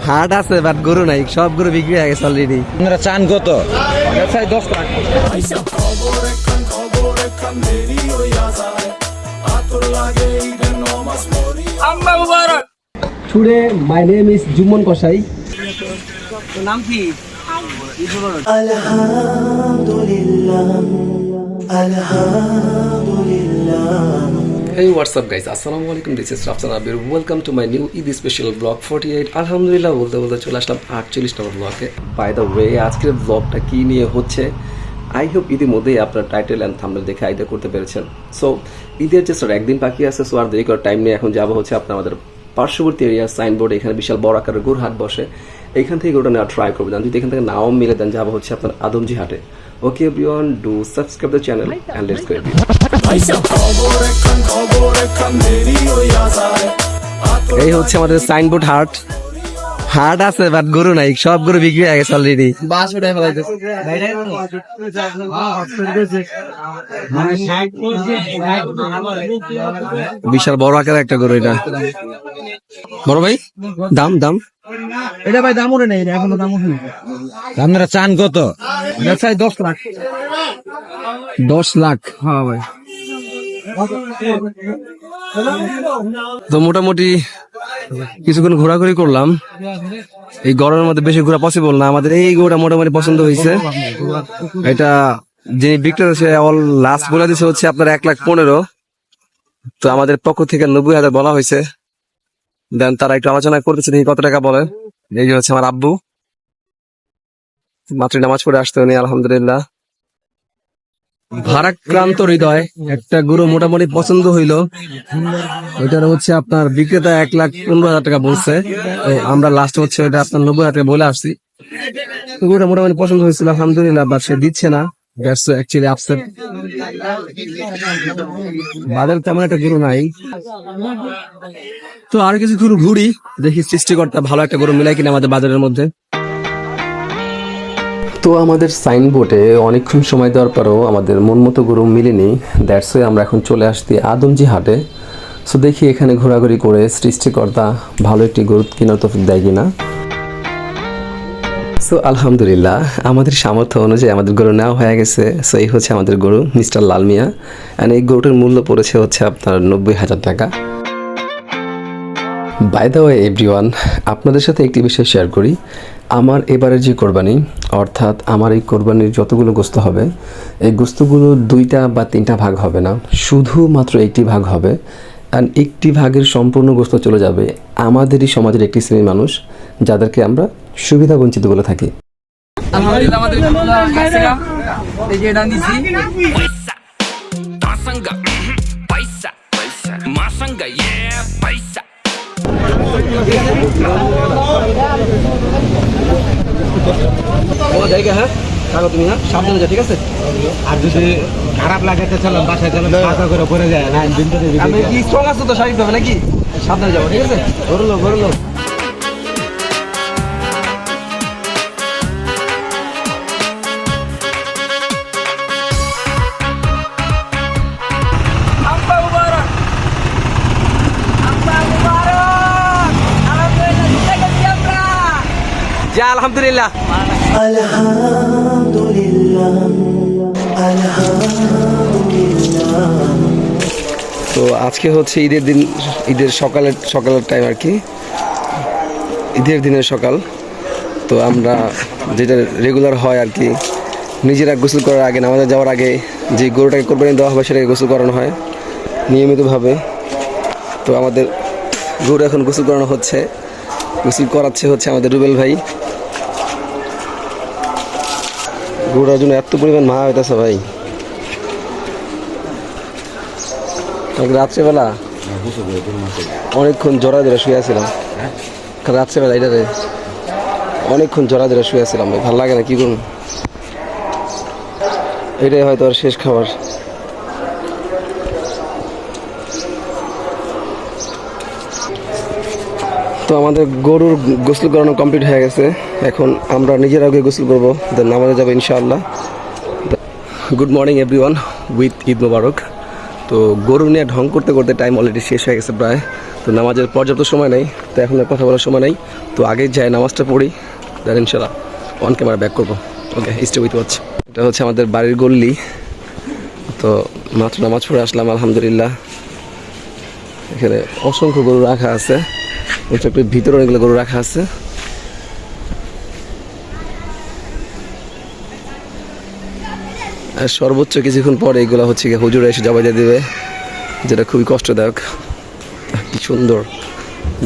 হাট আছে বাট গরু নাই, সব গরু বিক্রি হয়ে গেছে অলরেডি। আপনারা চান কত? 10 lakh. Today my name is Jumon Kosai. নাম কি? Hey, what's up guys? Assalamu alaikum. This is Rafsan Abir. Welcome to my new Eid special vlog 48. Alhamdulillah বলতে বলতে চলে আসলাম 48 নম্বর ব্লগে। By the way, আজকের ব্লগটা কি নিয়ে হচ্ছে? I hope ইতিমধ্যেই আপনার টাইটেল এন্ড থাম্বনেল দেখে আইডিয়া করতে পেরেছেন। সো ঈদের জাস্ট একদিন বাকি আছে, সো আর দেরি করার টাইম নেই। এখন যাব হচ্ছে আপনার আমাদের পার্শ্ববর্তী এরিয়া সাইনবোর্ড, এখানে বিশাল বড় আকারের গরুর হাট বসে, এইখান থেকে গরুটা নেওয়া ট্রাই করবেন। যদি এখান থেকে নাও মিলে দেন, যাবো হচ্ছে আপনার আদমজি হাটে। Okay everyone, do subscribe the channel and let's go everyone. এই হচ্ছে আমাদের সাইনবোর্ড হাট। হাট আছে বাট গরু নাই, সব গরু বিক্রি হয়ে গেছে অলরেডি। বাস উঠাই ফেলাইতেছে। বিশাল বড় আকারের একটা গরু এটা। বড় ভাই দাম দাম এটা ভাই দাম ওরে নেই, এখনো দাম ওঠে নাই। আপনারা চান কত? 10 লাখ। 10 লাখ? হ্যাঁ ভাই। তো মোটামুটি কিছুক্ষণ ঘোরাঘুরি করলাম। এই গরমের মধ্যে বেশি ঘোরা পসিবল না আমাদের। এই গরুটা মোটামুটি পছন্দ হয়েছে। এটা যিনি বিক্রেতা সে অল লাস্ট বলে দিচ্ছে হচ্ছে আপনার 1,15,000। তো আমাদের পক্ষ থেকে 90,000 বলা হয়েছে। দেন তারা একটু আলোচনা করতেছে, দেখি কত টাকা বলে। এই যে হচ্ছে আমার আব্বু, মাত্র নামাজ পড়ে আসতে নেই আলহামদুলিল্লাহ। ভারাক্রান্ত হৃদয় একটা গরু মোটামুটি পছন্দ হইলো। ওইটার হচ্ছে আপনার বিক্রেতা 1,15,000 টাকা বলছে। আমরা লাস্ট হচ্ছে ওইটা আপনার 90,000 টাকা বলে আসছি। গরুটা মোটামুটি পছন্দ হয়েছিল আলহামদুলিল্লাহ, বাট সে দিচ্ছে না। Actually upset. বাজারে তেমন একটা গরু নাই, তো আর কিছু গরু ঘুরি, দেখি সৃষ্টিকর্তা ভালো একটা গরু মিলাই কিনা আমাদের বাজারের মধ্যে। তো আমাদের সাইনবোর্ডে অনেকক্ষণ সময় দেওয়ার পরও আমাদের মন মতো গরু মিলেনি। দ্যাটস ওয়াই আমরা এখন চলে আসছি আদমজি হাটে। সো দেখি এখানে ঘোরাঘুরি করে সৃষ্টিকর্তা ভালো একটি গরু কেনার তৌফিক দেয় কিনা। সো আলহামদুলিল্লাহ আমাদের সামর্থ্য অনুযায়ী আমাদের গরু নেওয়া হয়ে গেছে। সো এই হচ্ছে আমাদের গরু, মিস্টার লাল মিয়া। অ্যান্ড এই গরুটার মূল্য পড়েছে হচ্ছে আপনার 90,000 টাকা। বাই দ্য ওয়ে এভরিওয়ান, আপনাদের সাথে একটি বিষয় শেয়ার করি। আমার এবারের যে কোরবানি, অর্থাৎ আমার এই কোরবানির যতগুলো গোস্ত হবে, এই গোস্তগুলো 2টা বা 3টা ভাগ হবে না, শুধুমাত্র একটি ভাগ হবে। অ্যান্ড একটি ভাগের সম্পূর্ণ গোস্ত চলে যাবে আমাদেরই সমাজের একটি শ্রেণীর মানুষ, যাদেরকে আমরা সুবিধা বঞ্চিত বলে থাকি। হ্যাঁ তুমি সাবধানে যা, ঠিক আছে? আর যদি খারাপ লাগে তো চলো বাসায় চলো, খাওয়া করে পরে যায় না। আমি কি স্ট্রং আছো তো শারীরিকভাবে নাকি? সাবধানে যাবো, ঠিক আছে? গরুলো গরুলো। যা আলহামদুলিল্লাহ। তো আজকে হচ্ছে ঈদের দিন, ঈদের সকালের টাইম আর কি, ঈদের দিনের সকাল। তো আমরা যেটা রেগুলার হয় আর কি, নিজেরা গোসল করার আগে, নামাজে যাওয়ার আগে যে গরুটাকে কোরবানি দেওয়া হবে সেটাকে গোসল করানো হয় নিয়মিতভাবে। তো আমাদের গরু এখন গোসল করানো হচ্ছে, গোসল করাচ্ছে হচ্ছে আমাদের রুবেল ভাই। গরুটার জন্য এত পরিমাণ মা হইতেছে ভাই। রাত্রেবেলা অনেকক্ষণ জড়া ধরে শুয়েছিলাম, রাত্রেবেলা এটাতে অনেকক্ষণ জড়া ধরে শুয়েছিলাম। ভালো লাগে না, কি করুন? এটাই হয়তো আর শেষ খাবার। তো আমাদের গরুর গোসল করানো কমপ্লিট হয়ে গেছে। এখন আমরা নিজের আগে গোসল করবো, দেন নামাজে যাবো ইনশাআল্লাহ। Good morning everyone, with Eid Mubarak. তো গরু নিয়ে ঢং করতে করতে টাইম অলরেডি শেষ হয়ে গেছে প্রায়। তো নামাজের পর্যাপ্ত সময় নেই, তো এখন আর কথা বলার সময় নেই। তো আগে যাই নামাজটা পড়ি, দেন ইনশাল্লাহ অন ক্যামেরা ব্যাক করবো। ওকে, স্টে উইথ ওয়াচ। এটা হচ্ছে আমাদের বাড়ির গল্লি। তো মাত্র নামাজ পড়ে আসলাম আলহামদুলিল্লাহ। এখানে অসংখ্য গরু রাখা আছে, একটু ভিতরে অনেকগুলো গরু রাখা আছে। আর সর্বোচ্চ কিছুক্ষণ পরে এগুলো হচ্ছে গিয়ে হুজুরে এসে জবাই দিয়ে দেবে, যেটা খুবই কষ্টদায়ক। কি সুন্দর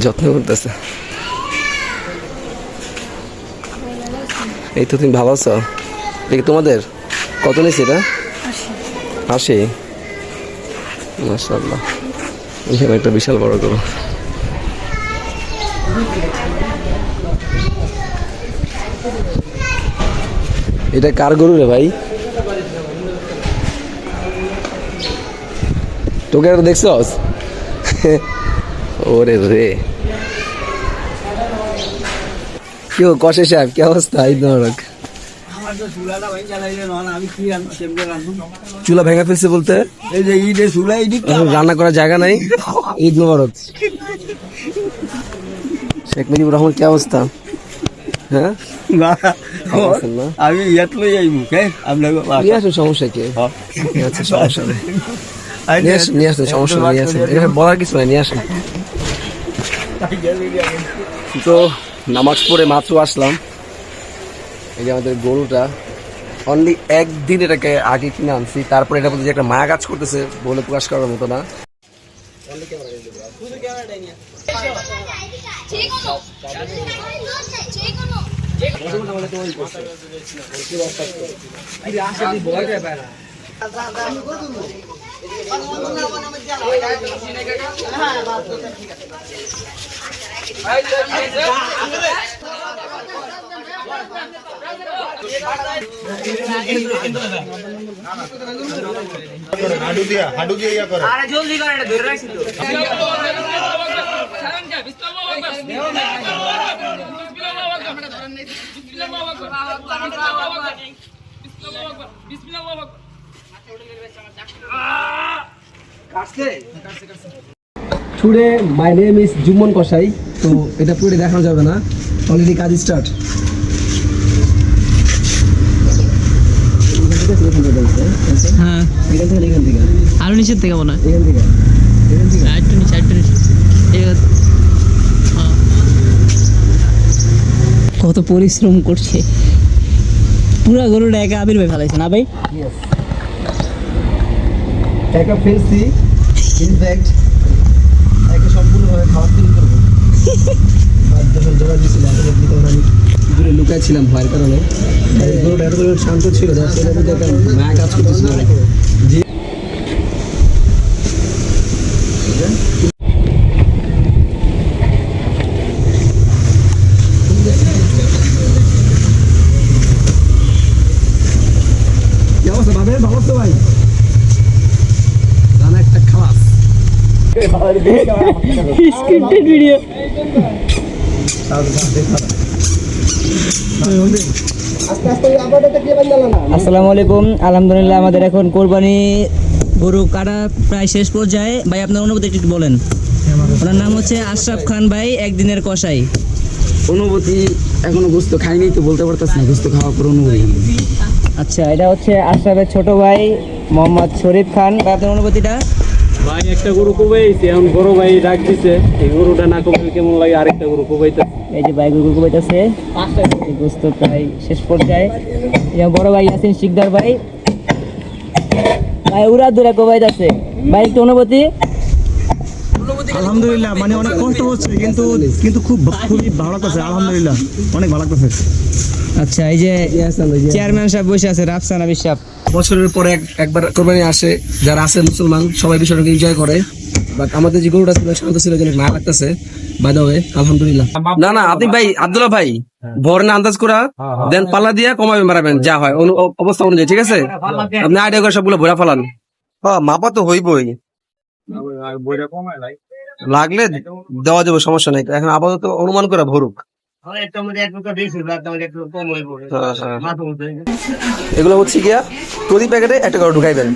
যত্ন করতেছে। এই তো, তুমি ভালো আছো? এটা তোমাদের কত নিয়েছে এটা? 80। মাশাআল্লাহ, এখানে একটা বিশাল বড় গরু। এটা কার গরু রে ভাই? তোকে আর দেখছস? ওরে রে, কি কষে সাহেব, কি অবস্থা? ঈদ মোবারক। চুলা ভেঙে ফেলছে বলতে? এই যে ঈদের চুলা রান্না করার জায়গা নাই। ঈদ মোবারক। শেখ মুজিবুর রহমান, কি অবস্থা? হ্যাঁ, আমি ইয়াত লই যাইব নিয়ে আসুন, সমস্যা কি? আচ্ছা, সমস্যা নেই, নিয়ে আসুন, সমস্যা নেই, নিয়ে আসুন। এখানে বলার কিছু নাই, নিয়ে আসুন। তো নামাজ পড়ে মাত্র আসলাম। এই যে আমাদের গরুটা, অনলি একদিন এটাকে আগে কিনে আনছি, তারপরে এটা বলতে যে একটা মায়া কাজ করতেছে বলে প্রকাশ করার মতো না। হাডু দিয়া ইয়া করে আরে জলদি করে, এটা ধরে রাখছি তো। Today my name is Jummon Kasai. তো এটা পুরো দেখানো যাবে না, অলরেডি কাজ স্টার্ট। হ্যাঁ, এখান থেকে এখান থেকে আরো নিচের থেকে মনে হয়, এখান থেকে এখান থেকে একটু নিচে, একটু নিচে। কত পরিশ্রম করছে, পুরা গরুটা একা আবির ভাই ফেলাইছে না ভাই? একা ফেলছি, ইনফ্যাক্ট একে সম্পূর্ণভাবে খাবার তৈরি করবো। আর যখন জমা দিয়েছিলাম তখন আমি দূরে লুকাইছিলাম ভয়ের কারণে। গরুটা এত পরিমাণ শান্ত ছিল যে সেটা কিন্তু একটা মায়া কাজ করতেছিল। যে কি অবস্থা ভাবে? ভালো তো ভাই, জানা একটা খালাস স্ক্রিপ্টেড ভিডিও। আসসালামু আলাইকুম। আলহামদুলিল্লাহ, আমাদের এখন কোরবানি গরু কাটা প্রায় শেষ পর্যায়ে। ভাই, আপনার অনুভূতি একটু বলেন। ওনার নাম হচ্ছে আশরাফ খান ভাই, একদিনের কসাই। অনুভূতি এখনো গোস্ত খাইনি তো বলতে পারতেছ না, গোস্ত খাওয়ার পর অনুভূতি। আচ্ছা, এটা হচ্ছে আশরাফের ছোট ভাই মোহাম্মদ শরীফ খান। ভাই, আপনার অনুভূতিটা? ভাই, একটা গরু কোবাইছে, এখন বড় ভাই ডাক দিছে, এই গরুটা না কোবাইলে কেমন লাগে, আরেকটা গরু কোবাইতে। এই যে ভাই গরু কোবাইতেছে, গোস্ত প্রায় শেষ পর্যায়ে। এই বড় ভাই আছেন শিকদার ভাই, ভাই উড়া দূরে কোবাইতেছে। ভাই, একটু অনুভূতি? আলহামদুলিল্লাহ, মানে অনেক কষ্ট হচ্ছে কিন্তু কিন্তু খুবই ভালো লাগতেছে। আলহামদুলিল্লাহ, অনেক ভালো লাগতেছে। আচ্ছা, এই যে চেয়ারম্যান সাহেব বসে আছে, রাফসান আবির সাহেব। বছরের পরে একবার কোরবানি আসে, যারা আছে মুসলমান সবাই বিষয়টাকে এনজয় করে। বাট আমাদের যে গরুটা ছিল শান্ত ছিল, যেন না লাগতেছে। বাই দ্য ওয়ে, আলহামদুলিল্লাহ। না না, আপনি ভাই আব্দুল্লাহ ভাই ভোর না আন্দাজ করা দেন, পাল্লা দিয়া কমাবে মারাবেন যা হয় অবস্থা অনুযায়ী, ঠিক আছে? আপনি আইডিয়া করে সবগুলো ভরা ফেলান। হ্যাঁ, মাপা তো হইবই, লাগলে দেওয়া যাবে, সমস্যা নাই। এখন আপাতত অনুমান করে ভরুক। এগুলো হচ্ছে গিয়া প্রতি প্যাকেটে একটা করে ঢুকাই ফেলেন,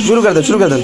শুরু করে দেন।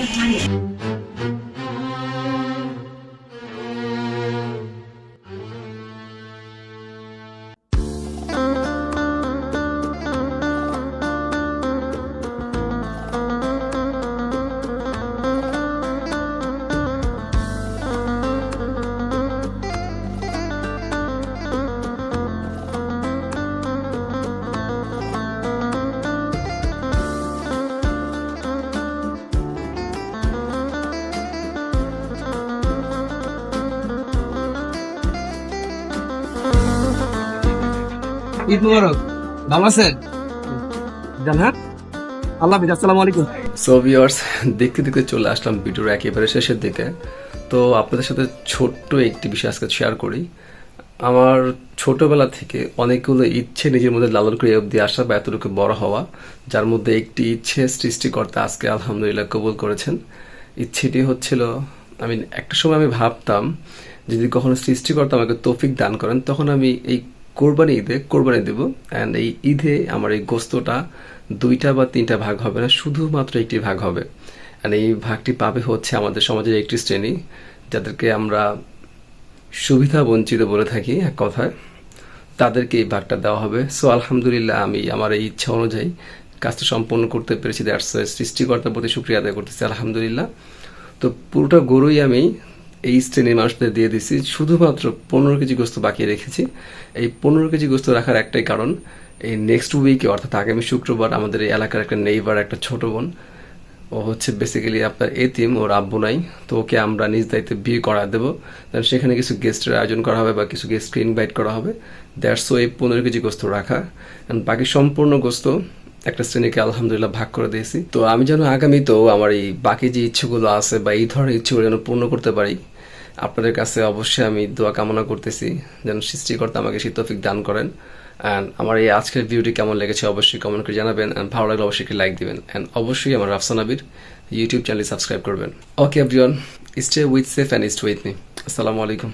ঈদ মুবারক। ভালো আছেন? যান, হ্যাঁ? আল্লাহ হাফিজ, আসসালামু আলাইকুম। সো ভিউয়ার্স, দেখতে দেখতে চলে আসলাম ভিডিওর একেবারে শেষের দিকে। তো আপনাদের সাথে ছোট্ট একটি বিষয় আজকে শেয়ার করি। আমার ছোটবেলা থেকে অনেকগুলো ইচ্ছে নিজের মধ্যে লালন করে অবধি আসা বা এতটুকু বড় হওয়া, যার মধ্যে একটি ইচ্ছে সৃষ্টিকর্তা আজকে আলহামদুলিল্লাহ কবুল করেছেন। ইচ্ছেটি হচ্ছিল, একটা সময় আমি ভাবতাম যদি কখনো সৃষ্টিকর্তা আমাকে তৌফিক দান করেন তখন আমি এই কোরবানি ঈদে কোরবানি দেব, অ্যান্ড এই ঈদে আমার এই গোস্তটা 2টা বা 3টা ভাগ হবে না, শুধুমাত্র একটি ভাগ হবে। অ্যান্ড এই ভাগটি পাবে হচ্ছে আমাদের সমাজের একটি শ্রেণী, যাদেরকে আমরা সুবিধা বঞ্চিত বলে থাকি এক কথায়, তাদেরকে এই ভাগটা দেওয়া হবে। সো আলহামদুলিল্লাহ আমি আমার এই ইচ্ছা অনুযায়ী কাজটা সম্পন্ন করতে পেরেছি। দ্যাটস সৃষ্টিকর্তার প্রতি শুকরিয়া আদায় করতেছি আলহামদুলিল্লাহ। তো পুরোটা গরুই আমি এই শ্রেণীর মানুষদের দিয়ে দিছি, শুধুমাত্র 15 কেজি গোস্ত বাকি রেখেছি। এই 15 কেজি গোস্ত রাখার একটাই কারণ, এই নেক্সট উইকে অর্থাৎ আগামী শুক্রবার আমাদের এই এলাকার একটা নেইবার, একটা ছোট বোন, ও হচ্ছে বেসিক্যালি আপনার এতিম, ওর আব্বু নাই, তো ওকে আমরা নিজ দায়িত্বে বিয়ে করা দেবো। দেন সেখানে কিছু গেস্টের আয়োজন করা হবে বা কিছু গেস্টকে ইনভাইট করা হবে। দ্যাটস এই 15 কেজি গোস্ত রাখা, অ্যান্ড বাকি সম্পূর্ণ গোস্ত একটা শ্রেণীকে আলহামদুলিল্লাহ ভাগ করে দিয়েছি। তো আমি যেন আগামীতেও আমার এই বাকি যে ইচ্ছেগুলো আছে বা এই ধরনের ইচ্ছেগুলো যেন পূর্ণ করতে পারি, আপনাদের কাছে অবশ্যই আমি দোয়া কামনা করতেছি যেন সৃষ্টিকর্তা আমাকে সেই তৌফিক দান করেন। অ্যান্ড আমার এই আজকের ভিডিওটি কেমন লেগেছে অবশ্যই কমেন্ট করে জানাবেন, অ্যান্ড ভালো লাগলে অবশ্যই একটি লাইক দিবেন, অ্যান্ড অবশ্যই আমার রাফসান আবির ইউটিউব চ্যানেল সাবস্ক্রাইব করবেন। ওকে everyone, stay with safe and stay with me. আসসালামু আলাইকুম।